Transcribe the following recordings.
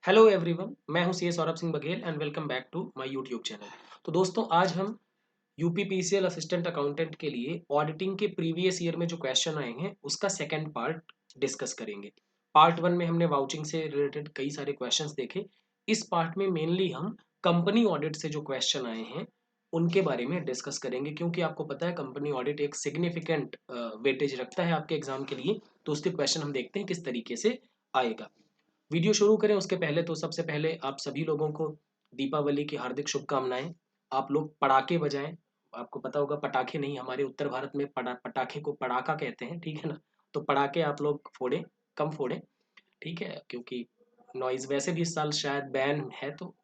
Hello everyone, मैं हूं Saurabh Singh Baghel and welcome back to my YouTube channel. तो दोस्तों, आज हम यूपीपीसीएल असिस्टेंट अकाउंटेंट के लिए ऑडिटिंग के प्रीवियस ईयर में जो क्वेश्चन आए हैं उसका सेकंड पार्ट डिस्कस करेंगे। पार्ट वन में हमने वाउचिंग से रिलेटेड कई सारे क्वेश्चंस देखे। इस पार्ट में मेनली हम कंपनी ऑडिट से जो क्वेश्चन आए हैं उनके बारे में डिस्कस करेंगे, क्योंकि आपको पता है कंपनी ऑडिट एक सिग्निफिकेंट वेटेज रखता है आपके एग्जाम के लिए। तो उसके क्वेश्चन हम देखते हैं किस तरीके से आएगा। वीडियो शुरू करें उसके पहले तो सबसे पहले आप सभी लोगों को दीपावली की हार्दिक शुभकामनाएं। आप लोग पटाखे बजाएं। आपको पता होगा पटाखे नहीं, हमारे उत्तर भारत में पटाखे को पड़ाका कहते हैं, ठीक है ना। तो पटाखे आप लोग फोड़ें, कम फोड़ें, ठीक है, क्योंकि नॉइज वैसे भी इस साल शायद बैन है। तो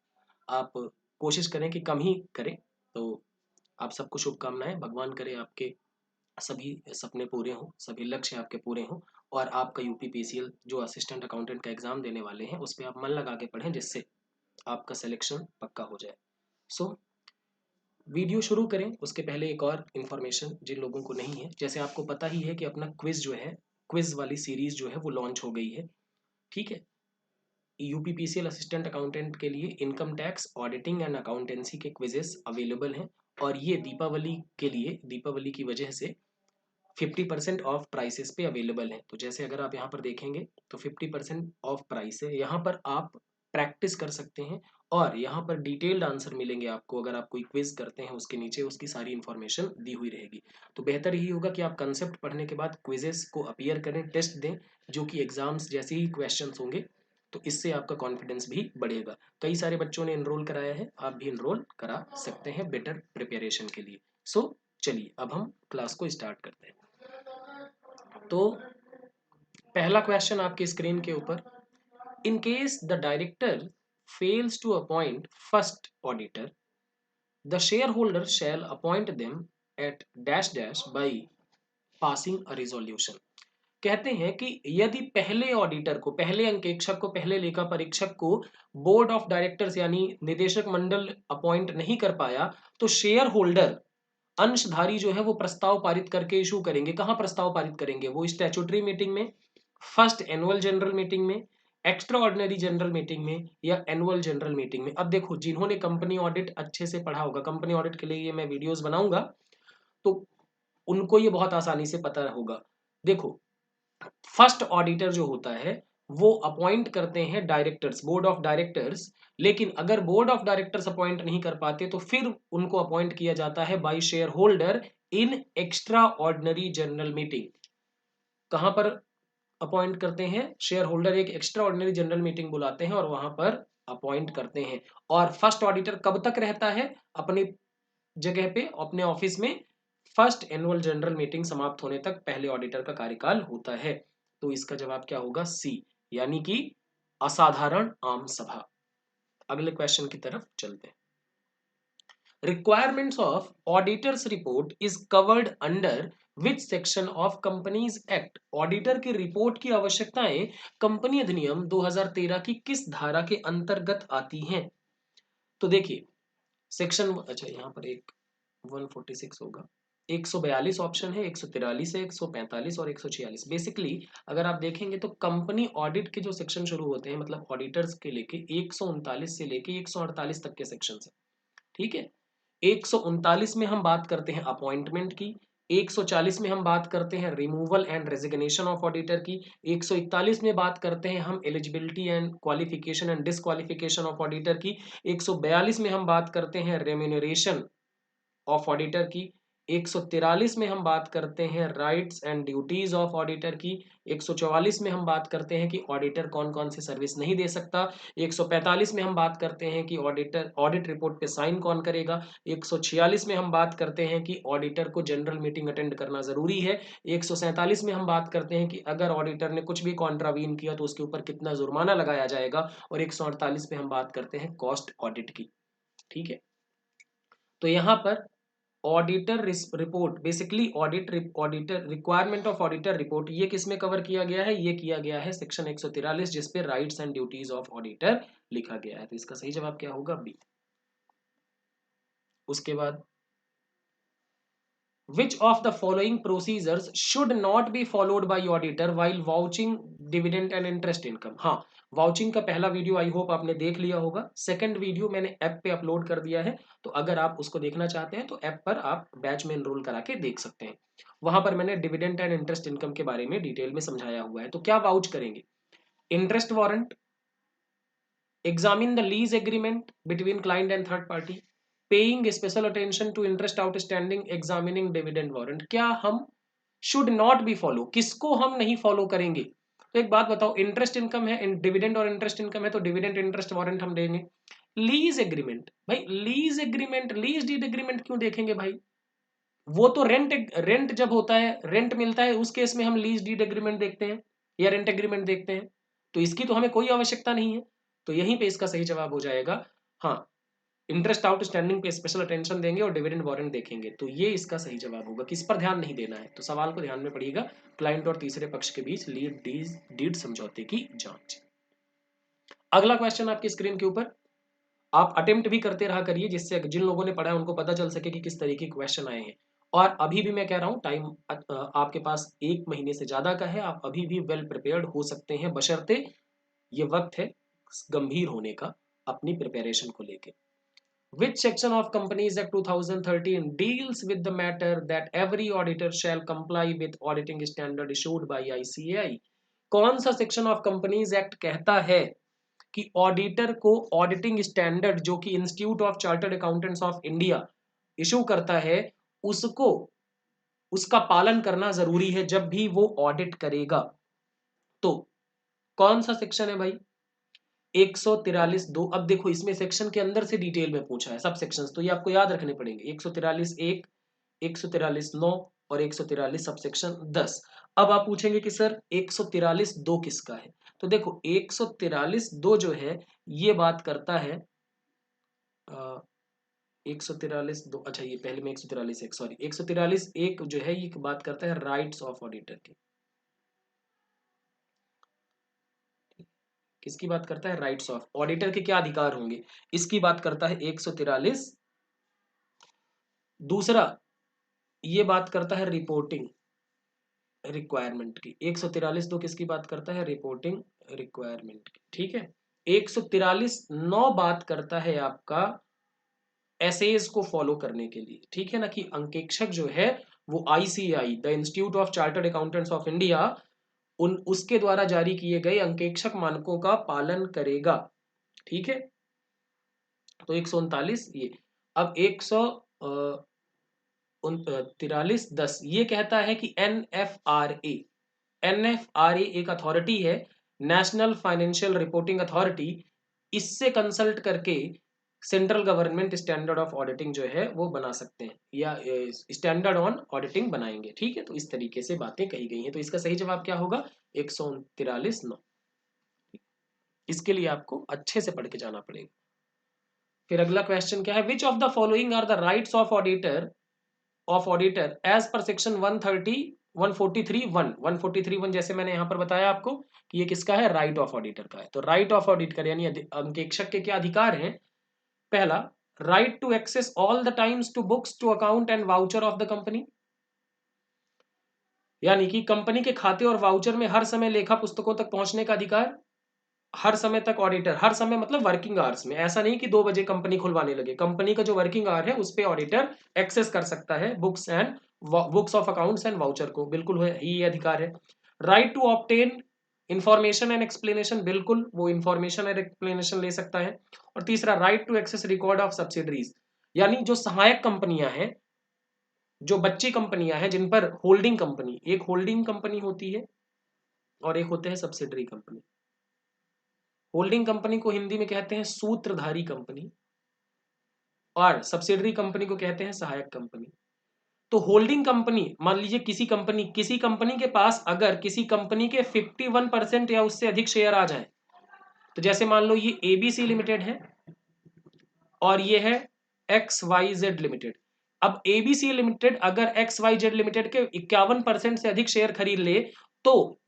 आप कोशिश करें कि कम ही करें। तो आप सबको शुभकामनाएं, भगवान करे आपके सभी सपने पूरे हों, सभी लक्ष्य आपके पूरे हों और आपका यूपीपीसीएल जो असिस्टेंट अकाउंटेंट का एग्जाम देने वाले हैं उस पर आप मन लगा के पढ़ें, जिससे आपका सिलेक्शन पक्का हो जाए। सो वीडियो शुरू करें उसके पहले एक और इन्फॉर्मेशन जिन लोगों को नहीं है, जैसे आपको पता ही है कि अपना क्विज जो है, क्विज वाली सीरीज जो है वो लॉन्च हो गई है, ठीक है। यूपीपीसीएल असिस्टेंट अकाउंटेंट के लिए income tax, auditing and accountancy के क्विजेस अवेलेबल हैं। और ये दीपावली के लिए, दीपावली की वजह से 50% ऑफ प्राइसेस पे अवेलेबल है। तो जैसे अगर आप यहाँ पर देखेंगे तो 50% ऑफ प्राइस है। यहाँ पर आप प्रैक्टिस कर सकते हैं और यहाँ पर डिटेल्ड आंसर मिलेंगे आपको। अगर आप कोई क्विज करते हैं उसके नीचे उसकी सारी इन्फॉर्मेशन दी हुई रहेगी। तो बेहतर यही होगा कि आप कंसेप्ट पढ़ने के बाद क्विजेस को अपीयर करें, टेस्ट दें, जो कि एग्जाम्स जैसे ही क्वेश्चन होंगे। तो इससे आपका कॉन्फिडेंस भी बढ़ेगा। कई सारे बच्चों ने एनरोल कराया है, आप भी एनरोल करा सकते हैं बेटर प्रिपरेशन के लिए। सो चलिए अब हम क्लास को स्टार्ट करते हैं। तो पहला क्वेश्चन आपकी स्क्रीन के ऊपर, in case the director fails to appoint first auditor, the share holder shall appoint them at dash dash by passing a resolution. कहते हैं कि यदि पहले ऑडिटर को, पहले अंकेक्षक को, पहले लेखा परीक्षक को बोर्ड ऑफ डायरेक्टर्स यानी निदेशक मंडल अपॉइंट नहीं कर पाया, तो शेयर होल्डर, अंशधारी जो है वो प्रस्ताव पारित करके इशू करेंगे। कहां प्रस्ताव पारित करेंगे? वो स्टैट्यूटरी मीटिंग में, फर्स्ट एनुअल जनरल मीटिंग में, एक्स्ट्रा ऑर्डिनरी जनरल मीटिंग में या एनुअल जनरल मीटिंग में। अब देखो, जिन्होंने कंपनी ऑडिट अच्छे से पढ़ा होगा, कंपनी ऑडिट के लिए ये मैं वीडियोस बनाऊंगा, तो उनको ये बहुत आसानी से पता होगा। देखो, फर्स्ट ऑडिटर जो होता है वो अपॉइंट करते हैं डायरेक्टर्स, बोर्ड ऑफ डायरेक्टर्स। लेकिन अगर बोर्ड ऑफ डायरेक्टर्स अपॉइंट नहीं कर पाते तो फिर उनको अपॉइंट किया जाता है by share holder in extra ordinary general meeting. कहां पर अपॉइंट करते हैं? शेयर होल्डर एक एक्स्ट्रा ऑर्डिनरी जनरल मीटिंग बुलाते हैं और वहां पर अपॉइंट करते हैं। और फर्स्ट ऑडिटर कब तक रहता है अपनी जगह पे, अपने ऑफिस में? फर्स्ट एनुअल जनरल मीटिंग समाप्त होने तक पहले ऑडिटर का कार्यकाल होता है। तो इसका जवाब क्या होगा? सी, यानी कि असाधारण आम सभा। अगले क्वेश्चन की तरफ चलते हैं। Requirements of auditors report is covered under which section of companies act? Auditor की रिपोर्ट की आवश्यकताएं कंपनी अधिनियम 2013 की किस धारा के अंतर्गत आती हैं? तो देखिए, सेक्शन, अच्छा यहाँ पर एक 146 होगा, 142 ऑप्शन है, 143 है, 145 और 146। बेसिकली अगर आप देखेंगे तो कंपनी ऑडिट के जो सेक्शन शुरू होते हैं, मतलब ऑडिटर्स के लेके 139 से लेके 148 तक के सेक्शन है, ठीक है। 139 में हम बात करते हैं अपॉइंटमेंट की, 140 में हम बात करते हैं removal and resignation of auditor की, 141 में बात करते हैं हम eligibility and qualification and disqualification of auditor की, 142 में हम बात करते हैं रेम्यूनरेशन ऑफ ऑडिटर की, 143 में हम बात करते हैं rights and duties of auditor की, 144 में हम बात करते हैं कि ऑडिटर कौन कौन सी सर्विस नहीं दे सकता, 145 में हम बात करते हैं कि ऑडिटर ऑडिट रिपोर्ट पे साइन कौन करेगा, 146 में हम बात करते हैं कि ऑडिटर को जनरल मीटिंग अटेंड करना जरूरी है, 147 में हम बात करते हैं कि अगर ऑडिटर ने कुछ भी कॉन्ट्रावीन किया तो उसके ऊपर कितना जुर्माना लगाया जाएगा, और 148 में हम बात करते हैं कॉस्ट ऑडिट की, ठीक है। तो यहाँ पर auditor report, basically auditor requirement of auditor report, ये किस में कवर किया गया है? ये किया गया है सेक्शन 143, जिसपे rights and duties of auditor लिखा गया है। तो इसका सही जवाब क्या होगा? बी। उसके बाद Which of the following procedures should not be followed by auditor while vouching dividend and interest income? हाँ, वाउचिंग का पहला वीडियो आई होप आपने देख लिया होगा। सेकंड वीडियो मैंने ऐप पे अपलोड कर दिया है, तो अगर आप उसको देखना चाहते हैं तो ऐप पर आप बैच में एनरोल करा के देख सकते हैं। वहां पर मैंने डिविडेंड एंड इंटरेस्ट इनकम के बारे में डिटेल में समझाया हुआ है। तो क्या वाउच करेंगे? Interest warrant, examine the lease agreement between client and third party, paying special attention to interest outstanding, examining dividend warrant। क्या हम should not be follow, किसको हम नहीं फॉलो करेंगे? तो एक बात बताओ, इंटरेस्ट इनकम है, डिविडेंड और इंटरेस्ट इनकम है, तो डिविडेंड इंटरेस्ट वारंट हम देंगे। लीज एग्रीमेंट, भाई lease agreement, lease deed agreement क्यों देखेंगे भाई? वो तो रेंट, रेंट जब होता है, रेंट मिलता है, उस केस में हम लीज डीड एग्रीमेंट देखते हैं या रेंट एग्रीमेंट देखते हैं। तो इसकी तो हमें कोई आवश्यकता नहीं है। तो यहीं पे इसका सही जवाब हो जाएगा हाँ, इंटरेस्ट आउटस्टैंडिंग पे स्पेशल अटेंशन देंगे और डिविडेंड वारंट देखेंगे। तो ये इसका सही जवाब होगा। किस पर ध्यान नहीं देना है? तो सवाल को ध्यान में पड़िएगा, क्लाइंट और तीसरे पक्ष के बीच लीड डीड समझौते की जांच। अगला क्वेश्चन आपकी स्क्रीन के ऊपर, आप अटेम्प्ट भी करते रहा करिए, जिससे जिन लोगों ने पढ़ा है उनको पता चल सके कि किस तरीके के क्वेश्चन आए हैं। और अभी भी मैं कह रहा हूं, टाइम आपके पास 1 महीने से ज्यादा का है, आप अभी भी वेल प्रिपेयर्ड हो सकते हैं, बशर्ते ये वक्त है गंभीर होने का अपनी प्रिपरेशन को लेके। Which section of Companies Act 2013 deals with the matter that every auditor shall comply with auditing standard issued by ICAI? कौन सा सेक्शन ऑफ कंपनीज एक्ट कहता है कि ऑडिटर को ऑडिटिंग स्टैंडर्ड जो कि institute of chartered accountants of India issue करता है, उसको उसका पालन करना जरूरी है जब भी वो ऑडिट करेगा? तो कौन सा सेक्शन है भाई? 143(2). अब देखो, इसमें सेक्शन के अंदर से डिटेल में पूछा है, सब सेक्शंस, तो ये आपको याद रखने पड़ेंगे। 143(1), 143(9) और 143 सब सेक्शन 10। अब आप पूछेंगे कि सर 143(2) किसका है? तो देखो 143(2) जो है ये बात करता है 143(2), अच्छा ये पहले में 143(1), सॉरी 143(1) जो है ये बात करता है राइट्स ऑफ ऑडिटर की। किसकी बात करता है? राइट्स ऑफ ऑडिटर के क्या अधिकार होंगे, इसकी बात करता है 143। दूसरा ये बात करता है रिपोर्टिंग रिक्वायरमेंट की। 143(2) किसकी बात करता है? रिपोर्टिंग रिक्वायरमेंट की, ठीक है। 143(9) बात करता है आपका एसएस को फॉलो करने के लिए, ठीक है ना, कि अंकेक्षक जो है वो ICI, the institute of chartered accountants of India, उन उसके द्वारा जारी किए गए अंकेक्षक मानकों का पालन करेगा, ठीक है। तो 139 ये। अब 143(10) ये कहता है कि एनएफआरए, एनएफआरए एक अथॉरिटी है, नेशनल फाइनेंशियल रिपोर्टिंग अथॉरिटी, इससे कंसल्ट करके central government standard of auditing जो है वो बना सकते हैं, या स्टैंडर्ड ऑन ऑडिटिंग बनाएंगे, ठीक है। तो इस तरीके से बातें कही गई हैं। तो इसका सही जवाब क्या होगा? 143(9). इसके लिए आपको अच्छे से पढ़ के जाना पड़ेगा। फिर अगला क्वेश्चन क्या है? Which of the following are the rights of auditor as per section 143(1) जैसे मैंने यहां पर बताया आपको कि ये किसका है? राइट ऑफ ऑडिटर का है। तो राइट ऑफ ऑडिटर यानी अंकेक्षक के क्या अधिकार हैं? पहला, right to access all the times to books to account and voucher of the company, यानी कि कंपनी के खाते और वाउचर में हर समय लेखा पुस्तकों तक पहुंचने का अधिकार। हर समय तक ऑडिटर, हर समय मतलब वर्किंग आवर्स में, ऐसा नहीं कि 2 बजे कंपनी खुलवाने लगे, कंपनी का जो वर्किंग आवर है उस पे ऑडिटर एक्सेस कर सकता है books of accounts and voucher को, बिल्कुल है, ये अधिकार है। Right to obtain information and explanation, बिल्कुल वो इंफॉर्मेशन एंड एक्सप्लेनेशन ले सकता है। और तीसरा, right to access record of subsidiaries, यानी जो सहायक कंपनियां हैं, जो बच्ची कंपनियां हैं जिन पर होल्डिंग कंपनी, एक होल्डिंग कंपनी होती है और एक होते हैं सब्सिडरी कंपनी। होल्डिंग कंपनी को हिंदी में कहते हैं सूत्रधारी कंपनी और सब्सिडरी कंपनी को कहते हैं सहायक कंपनी। तो होल्डिंग कंपनी, मान लीजिए किसी कंपनी के पास अगर किसी कंपनी के 51% या उससे अधिक शेयर आ जाए, तो जैसे मान लो ये एबीसी लिमिटेड है और ये है XYZ लिमिटेड। अब एबीसी लिमिटेड अगर XYZ लिमिटेड के 51% से अधिक शेयर खरीद ले, तो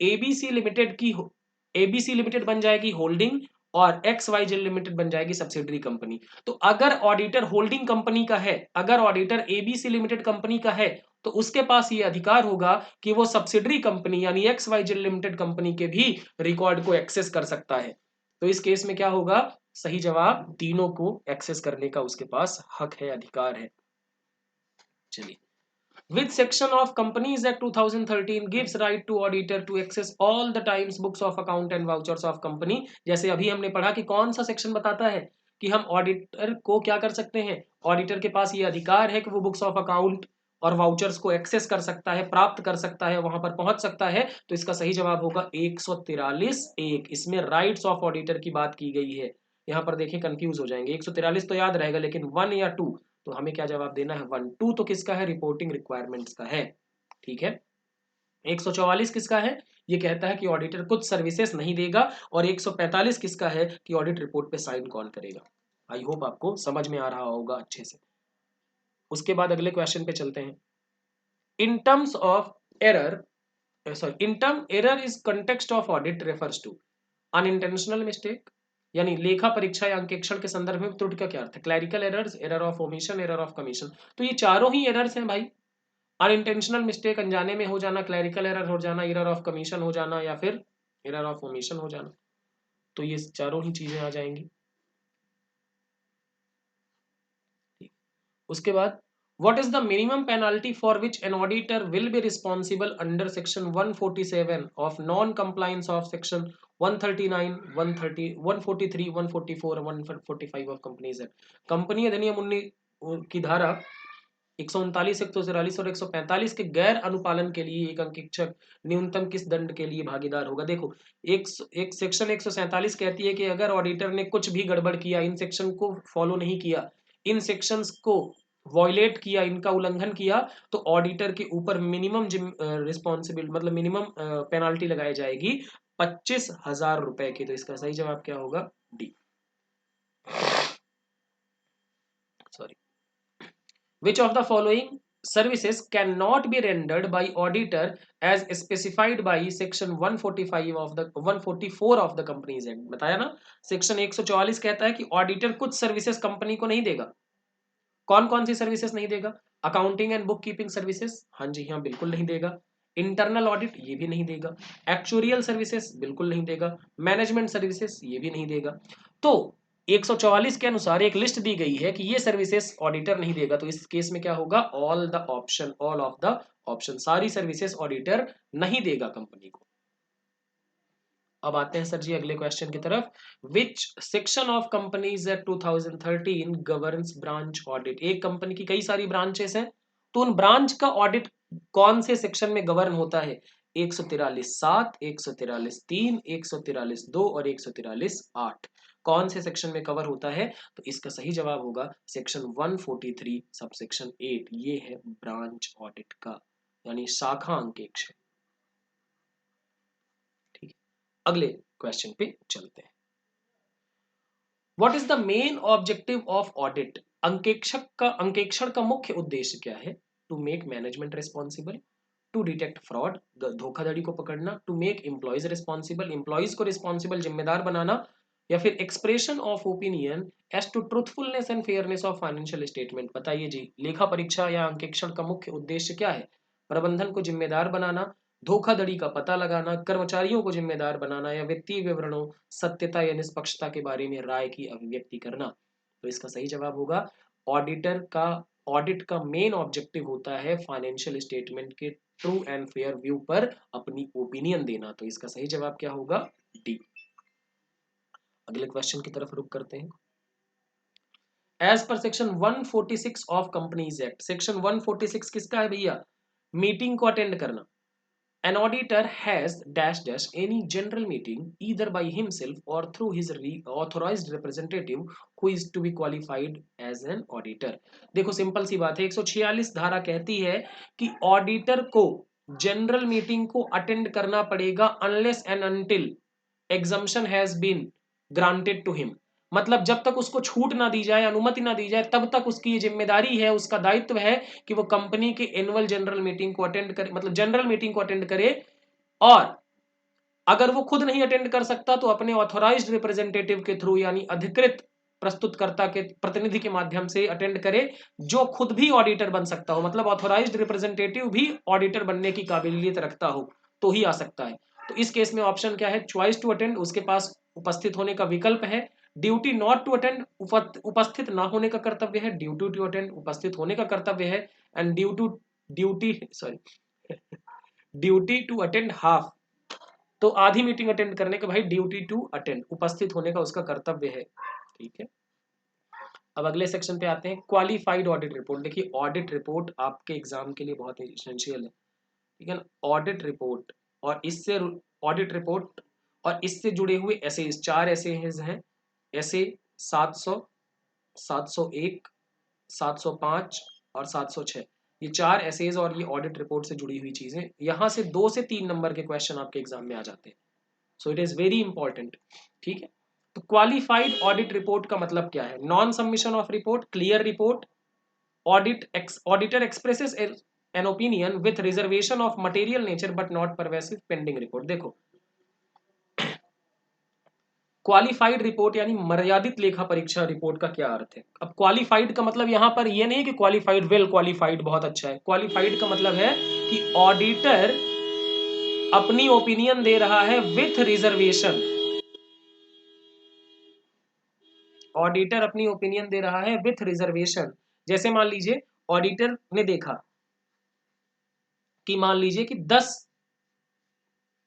एबीसी लिमिटेड बन जाएगी होल्डिंग और XYZ लिमिटेड बन जाएगी सब्सिडरी कंपनी। तो अगर ऑडिटर होल्डिंग कंपनी का है, अगर ऑडिटर ABC लिमिटेड कंपनी का है, तो उसके पास ये अधिकार होगा कि वो सब्सिडरी कंपनी यानी XYZ लिमिटेड कंपनी के भी रिकॉर्ड को एक्सेस कर सकता है। तो इस केस में क्या होगा? सही जवाब तीनों को एक्सेस करने का उसके पास हक है, अधिकार है। चलिए, which section of Companies Act 2013 gives right to auditor to access all the times books of account and vouchers of company? जैसे अभी हमने पढ़ा कि कौन सा सेक्शन बताता है कि हम ऑडिटर को क्या कर सकते हैं, ऑडिटर के पास ये अधिकार है कि वो बुक्स ऑफ अकाउंट और वाउचर्स को एक्सेस कर सकता है, प्राप्त कर सकता है, वहां पर पहुंच सकता है। तो इसका सही जवाब होगा 143(1). इसमें राइट्स ऑफ ऑडिटर की बात की गई है। यहाँ पर देखें कंफ्यूज हो जाएंगे, 143 तो याद रहेगा लेकिन 1 या 2, तो हमें क्या जवाब देना है? 1। 2 तो किसका है? रिपोर्टिंग रिक्वायरमेंट्स का है। ठीक है। 144 किसका है? ये कहता है कि ऑडिटर कुछ सर्विसेज नहीं देगा। और 145 किसका है कि ऑडिट रिपोर्ट पे साइन कौन करेगा। आई होप आपको समझ में आ रहा होगा अच्छे से। उसके बाद अगले क्वेश्चन पे चलते हैं। In terms of error, in term error is context of audit refers to unintentional mistake, यानी लेखा परीक्षा या अंकेक्षण के संदर्भ में त्रुटि का क्या अर्थ है? Clerical errors, error of omission, error of commission. तो ये चारों ही एरर्स हैं भाई। अनइंटेंशनल मिस्टेक अनजाने में हो जाना, क्लैरिकल एरर हो जाना, एरर ऑफ कमीशन हो जाना, या फिर एरर ऑफ ओमिशन हो जाना। तो ये चारों ही चीजें आ जाएंगी। उसके बाद what is the minimum penalty for which an auditor will be responsible under section 147 of non compliance of section 139 130 143 144 और 145 ऑफ कंपनीज एक्ट। कंपनी अधिनियम 19 की धारा 139 143 और 145 के गैर अनुपालन के लिए एक अंकेक्षक न्यूनतम किस दंड के लिए भागीदार होगा? देखो, एक सेक्शन 147 कहती है कि अगर ऑडिटर ने कुछ भी गड़बड़ किया, इन सेक्शन को फॉलो नहीं किया, इन सेक्शंस को वॉयलेट किया, इनका उल्लंघन किया, तो ऑडिटर के ऊपर मिनिमम रिस्पॉन्सिबिलिटी मतलब मिनिमम पेनाल्टी लगाई जाएगी 25,000 रुपए की। तो इसका सही जवाब क्या होगा? D. Sorry. Which of the following services cannot be rendered by auditor as specified by section 145 of the 144 of the Companies Act? बताया ना, सेक्शन 144 कहता है कि ऑडिटर कुछ सर्विसेज कंपनी को नहीं देगा। कौन कौन सी सर्विसेज नहीं देगा? Accounting and book keeping services, हाँ जी हाँ, बिल्कुल नहीं देगा। इंटरनल ऑडिट, ये भी नहीं देगा। एक्चुरियल सर्विसेज, बिल्कुल नहीं देगा। मैनेजमेंट सर्विसेज, ये भी नहीं देगा। तो 144 के अनुसार एक लिस्ट दी गई है कि ये सर्विसेज ऑडिटर नहीं देगा। तो इस केस में क्या होगा? All the option, all of the option, सारी सर्विसेज ऑडिटर नहीं देगा कंपनी को। अब आते हैं सर जी अगले क्वेश्चन की तरफ। Which section of companies act 2013 governs branch audit? एक कंपनी की कई सारी ब्रांचेस हैं, तो उन ब्रांच का ऑडिट कौन से सेक्शन में गवर्न होता है? 143(7), 143(3), 143(2) और 143(8). कौन से सेक्शन में कवर होता है? तो इसका सही जवाब होगा सेक्शन 143 सबसेक्शन 8। ये है ब्रांच ऑडिट का यानी शाखा अंकेक्षण। अगले क्वेश्चन पे चलते हैं। What is the main objective of audit? अंकेक्षण का मुख्य उद्देश्य क्या है? To make management responsible, to detect fraud, धोखाधड़ी को पकड़ना, to make employees responsible, employees को रिस्पॉन्सिबल जिम्मेदार बनाना, या फिर expression of opinion as to truthfulness and fairness of financial statement. बताइए जी, लेखा परीक्षा या अंकेक्षण का मुख्य उद्देश्य क्या है? प्रबंधन को जिम्मेदार बनाना, धोखाधड़ी का पता लगाना, कर्मचारियों को जिम्मेदार बनाना, या वित्तीय विवरणों, सत्यता या निष्पक्षता के बारे में राय की अभिव्यक्ति करना। तो इसका सही जवाब होगा ऑडिटर का, ऑडिट का मेन ऑब्जेक्टिव होता है फाइनेंशियल स्टेटमेंट के ट्रू एंड फेयर व्यू पर अपनी ओपिनियन देना। तो इसका सही जवाब क्या होगा? डी। अगले क्वेश्चन की तरफ रुक करते हैं। As per section 146 of companies act, section 146 किसका है भैया? मीटिंग को अटेंड करना। An auditor has dash dash any general meeting either by himself or through his authorized representative who is to be qualified as an auditor। देखो simple सी बात है, 146 धारा कहती है कि ऑडिटर को जनरल मीटिंग को अटेंड करना पड़ेगा unless and until exemption has been granted to him। मतलब जब तक उसको छूट ना दी जाए, अनुमति ना दी जाए, तब तक उसकी ये जिम्मेदारी है, उसका दायित्व है कि वो कंपनी के एनुअल जनरल मीटिंग को अटेंड करे, मतलब जनरल मीटिंग को अटेंड करे। और अगर वो खुद नहीं अटेंड कर सकता तो अपने ऑथोराइज्ड रिप्रेजेंटेटिव के थ्रू यानी अधिकृत प्रस्तुतकर्ता के प्रतिनिधि के माध्यम से अटेंड करे, जो खुद भी ऑडिटर बन सकता हो। मतलब ऑथोराइज्ड रिप्रेजेंटेटिव भी ऑडिटर बनने की काबिलियत रखता हो तो ही आ सकता है। तो इस केस में ऑप्शन क्या है, चॉइस टू अटेंड, उसके पास उपस्थित होने का विकल्प है। ड्यूटी नॉट टू अटेंड, उपस्थित ना होने का कर्तव्य है। ड्यूटी टू अटेंड, उपस्थित होने का कर्तव्य है। And duty to attend half, तो आधी मीटिंग अटेंड करने के भाई ड्यूटी टू अटेंड, उपस्थित होने का उसका कर्तव्य है। ठीक है, अब अगले सेक्शन पे आते हैं, क्वालिफाइड ऑडिट रिपोर्ट। देखिए ऑडिट रिपोर्ट आपके एग्जाम के लिए बहुत ही इसेंशियल है। ठीक है ना, ऑडिट रिपोर्ट और इससे ऑडिट रिपोर्ट और इससे जुड़े हुए ऐसे 4 ऐसे हैं, ऐसे 700, 701, 705 और 706, ये 4 एसेज और ये ऑडिट रिपोर्ट से जुड़ी हुई चीजें, यहां से 2 से 3 नंबर के क्वेश्चन आपके एग्जाम में आ जाते हैं। So it is very important. ठीक है, तो क्वालिफाइड ऑडिट रिपोर्ट का मतलब क्या है, non submission of report, clear report, auditor expresses an opinion with reservation of material nature but not pervasive pending report. देखो क्वालिफाइड रिपोर्ट यानी मर्यादित लेखा परीक्षा रिपोर्ट का क्या अर्थ है। अब क्वालिफाइड का मतलब यहां पर ये नहीं है कि क्वालिफाइड, वेल क्वालिफाइड, बहुत अच्छा है। क्वालिफाइड का मतलब है कि ऑडिटर अपनी ओपिनियन दे रहा है विथ रिजर्वेशन, ऑडिटर अपनी ओपिनियन दे रहा है विथ रिजर्वेशन। जैसे मान लीजिए ऑडिटर ने देखा कि मान लीजिए कि 10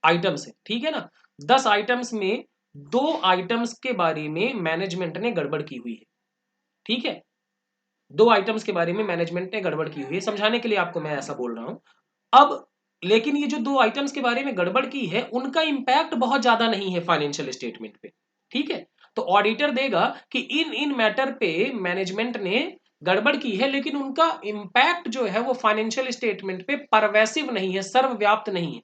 आइटम्स है, ठीक है ना, 10 आइटम्स में 2 आइटम्स के बारे में मैनेजमेंट ने गड़बड़ की हुई है। ठीक है, 2 आइटम्स के बारे में मैनेजमेंट ने गड़बड़ की हुई है, समझाने के लिए आपको मैं ऐसा बोल रहा हूं। अब लेकिन ये जो 2 आइटम्स के बारे में गड़बड़ की है उनका इंपैक्ट बहुत ज्यादा नहीं है फाइनेंशियल स्टेटमेंट पे। ठीक है, तो ऑडिटर देगा कि इन इन मैटर पे मैनेजमेंट ने गड़बड़ की है लेकिन उनका इंपैक्ट जो है वो फाइनेंशियल स्टेटमेंट पे परवेसिव नहीं है, सर्वव्याप्त नहीं है।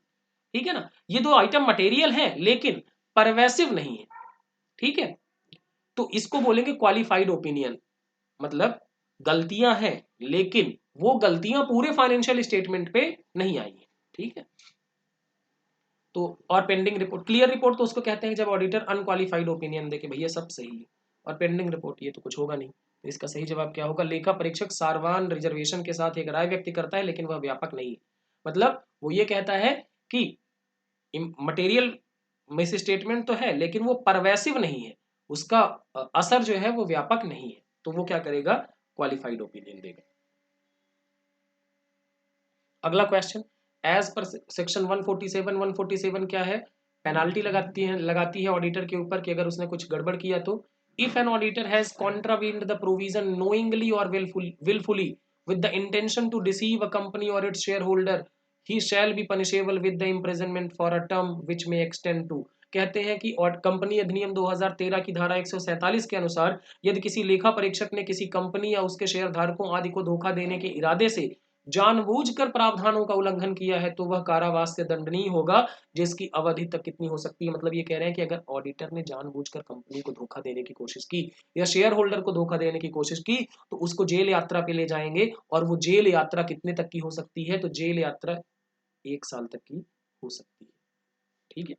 ठीक है ना, ये 2 आइटम मटेरियल हैं लेकिन परवेसिव नहीं है। ठीक है, तो इसको बोलेंगे क्वालिफाइड ओपिनियन। मतलब गलतियां हैं लेकिन वो गलतियां पूरे फाइनेंशियल स्टेटमेंट पे नहीं आई है। ठीक है, तो और पेंडिंग रिपोर्ट, क्लियर रिपोर्ट तो उसको कहते हैं जब ऑडिटर अनक्वालिफाइड ओपिनियन दे के भैया सब सही है, और पेंडिंग रिपोर्ट ये तो कुछ होगा नहीं। तो इसका सही जवाब क्या होगा, लेखा परीक्षक सारवान रिजर्वेशन के साथ एक राय व्यक्त करता है लेकिन वह व्यापक नहीं है। मतलब वो ये कहता है कि मटेरियल मिस स्टेटमेंट तो है लेकिन वो परवेसिव नहीं है, उसका असर जो है वो व्यापक नहीं है, तो वो क्या करेगा, क्वालिफाइड ओपिनियन देगा। अगला क्वेश्चन, एज पर सेक्शन 147, 147 क्या है, पेनाल्टी लगाती है ऑडिटर के ऊपर कि अगर उसने कुछ गड़बड़ किया तो। If an auditor has contravened the provision knowingly और wilfully with the intention to deceive a company or its shareholder, he shall be punishable with the imprisonment for a term which may extend to। कहते हैं कि और company अधिनियम 2013 की धारा 147 के अनुसार यदि किसी लेखा परीक्षक ने किसी कंपनी या उसके शेयर धारकों आदि को धोखा देने के इरादे से जानबूझकर प्रावधानों का उल्लंघन किया है तो वह कारावास से दंडनीय होगा, जिसकी अवधि तक कितनी हो सकती है। मतलब ये कह रहे हैं कि अगर ऑडिटर ने जानबूझकर कंपनी को धोखा देने की कोशिश की या शेयर होल्डर को धोखा देने की कोशिश की तो उसको जेल यात्रा पे ले जाएंगे, और वो जेल यात्रा कितने तक की हो सकती है, तो जेल यात्रा 1 साल तक की हो सकती है। ठीक है,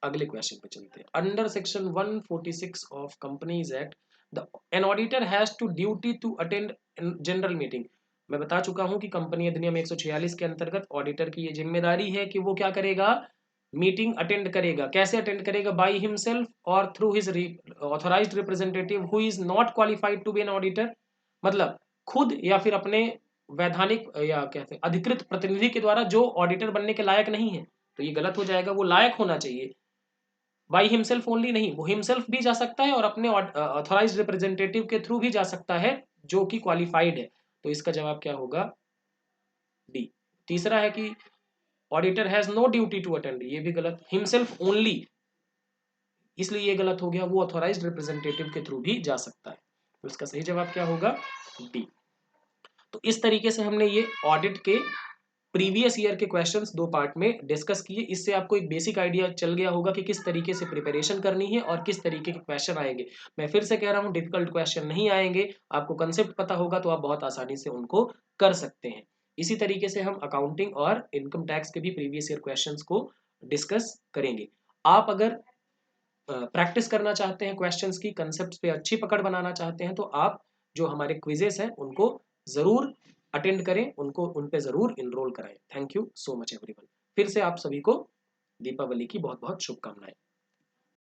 अगले क्वेश्चन पे चलते हैं। Under section 146 of companies act the an auditor has to duty to attend general meeting. मैं बता चुका हूं कि कंपनी अधिनियम 146 के अंतर्गत ऑडिटर की ये जिम्मेदारी है कि वो क्या करेगा, मीटिंग अटेंड करेगा। कैसे अटेंड करेगा, बाई हिमसेल्फ और through his authorised representative who is not qualified to be an auditor. मतलब खुद या फिर अपने वैधानिक या कहते हैं अधिकृत प्रतिनिधि के द्वारा, जो ऑडिटर बनने के लायक नहीं है, तो ये गलत हो जाएगा, वो लायक होना चाहिए। बाई हिमसेल्फ ओनली नहीं, वो हिमसेल्फ भी जा सकता है और अपने ऑथोराइज्ड रिप्रेजेंटेटिव के थ्रू भी जा सकता है जो कि क्वालिफाइड है। तो इसका जवाब क्या होगा, डी। तीसरा है कि auditor has no duty to attend, ये भी गलत, हिमसेल्फ ओनली, इसलिए ये गलत हो गया, वो ऑथोराइज्ड रिप्रेजेंटेटिव के थ्रू भी जा सकता है। तो इसका सही जवाब क्या होगा, डी। तो इस तरीके से हमने ये ऑडिट के प्रीवियस ईयर के क्वेश्चंस 2 पार्ट में डिस्कस किए। इससे आपको एक बेसिक आइडिया चल गया होगा कि किस तरीके से प्रिपरेशन करनी है और किस तरीके के क्वेश्चन आएंगे। मैं फिर से कह रहा हूं, डिफिकल्ट क्वेश्चन नहीं आएंगे, आपको कंसेप्ट पता होगा तो आप बहुत आसानी से उनको कर सकते हैं। इसी तरीके से हम अकाउंटिंग और इनकम टैक्स के भी प्रीवियस ईयर क्वेश्चंस को डिस्कस करेंगे। आप अगर प्रैक्टिस करना चाहते हैं क्वेश्चंस की, कंसेप्ट पे अच्छी पकड़ बनाना चाहते हैं, तो आप जो हमारे क्विजेस हैं उनको जरूर अटेंड करें, उनको उन पे जरूर इनरोल कराएं। Thank you so much everyone. फिर से आप सभी को दीपावली की बहुत बहुत शुभकामनाएं।